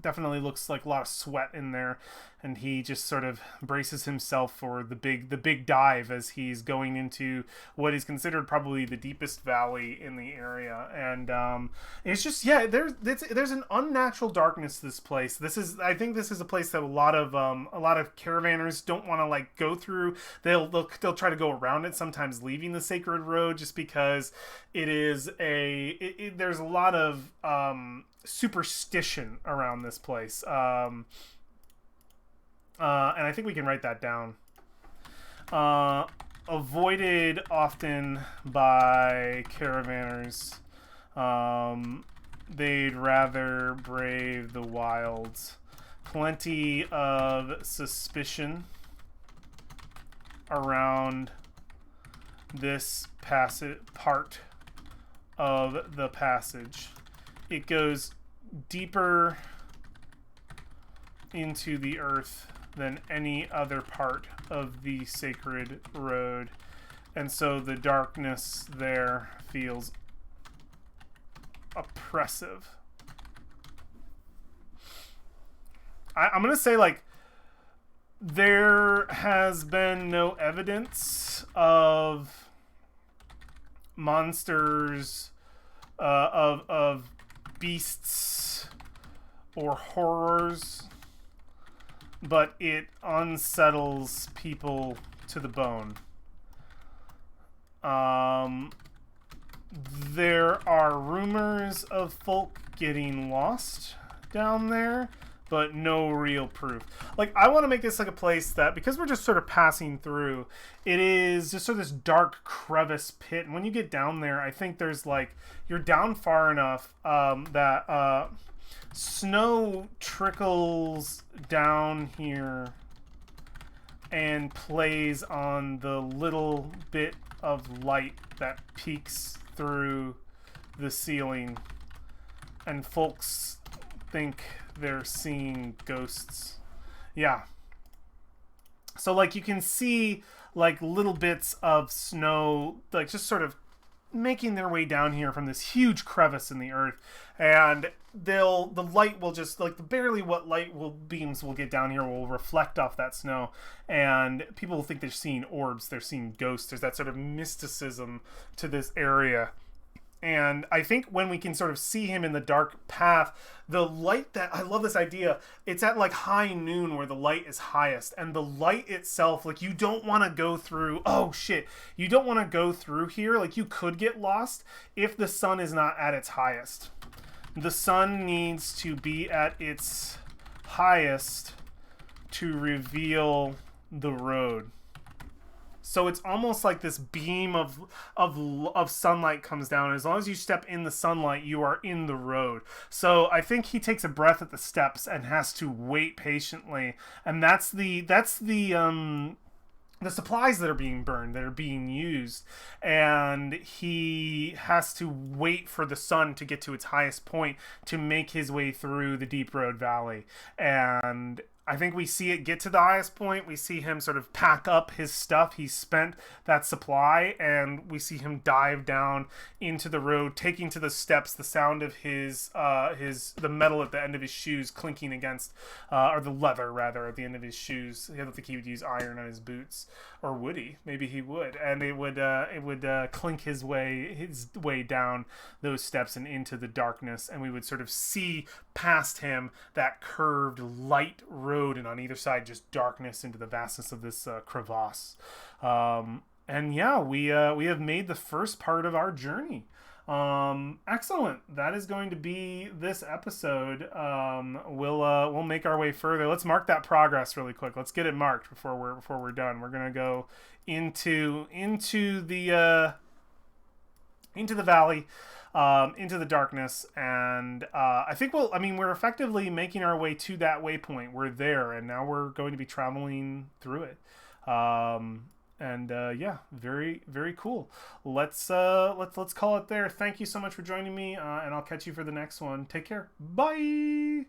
Definitely looks like a lot of sweat in there, and he just sort of braces himself for the big dive as he's going into what is considered probably the deepest valley in the area. And it's just, yeah, there's an unnatural darkness to this place. I think this is a place that a lot of caravanners don't want to like go through. They'll try to go around it, sometimes leaving the sacred road, just because it is there's a lot of superstition around this place. and I think we can write that down. Uh, Avoided often by caravanners. They'd rather brave the wilds. Plenty of suspicion around this part of the passage. It goes deeper into the earth than any other part of the sacred road, and so the darkness there feels oppressive. I'm gonna say, like, there has been no evidence of monsters, of beasts or horrors, but it unsettles people to the bone. There are rumors of folk getting lost down there, but no real proof. Like, I want to make this like a place that, because we're just sort of passing through, it is just sort of this dark crevice pit. And when you get down there, I think there's like, you're down far enough that snow trickles down here and plays on the little bit of light that peeks through the ceiling, and folks think they're seeing ghosts. Yeah. So, like, you can see, like, little bits of snow, like, just sort of making their way down here from this huge crevice in the earth, and the light will just, like, barely what beams will get down here will reflect off that snow, and people will think they're seeing orbs, they're seeing ghosts. There's that sort of mysticism to this area. And I think when we can sort of see him in the dark path, the light that, I love this idea, it's at like high noon where the light is highest, and the light itself, like, you don't want to go through, you don't want to go through here. Like, you could get lost if the sun is not at its highest. The sun needs to be at its highest to reveal the road. So it's almost like this beam of sunlight comes down. As long as you step in the sunlight, you are in the road. So I think he takes a breath at the steps and has to wait patiently. And that's the supplies that are being burned, that are being used, and he has to wait for the sun to get to its highest point to make his way through the deep road valley. And I think we see it get to the highest point. We see him sort of pack up his stuff. He's spent that supply, and we see him dive down into the road, taking to the steps. The sound of the metal at the end of his shoes clinking against, or the leather rather, at the end of his shoes. I don't think he would use iron on his boots, or would he? Maybe he would, and it would clink his way down those steps and into the darkness, and we would sort of see past him that curved light road, and on either side just darkness into the vastness of this crevasse. And yeah, we have made the first part of our journey. Excellent. That is going to be this episode. We'll make our way further. Let's mark that progress really quick. Let's get it marked before we're done. We're gonna go into the valley, into the darkness, and I think we're effectively making our way to that waypoint. We're there, and now we're going to be traveling through it. Yeah, very, very cool. Let's call it there. Thank you so much for joining me, and I'll catch you for the next one. Take care. Bye.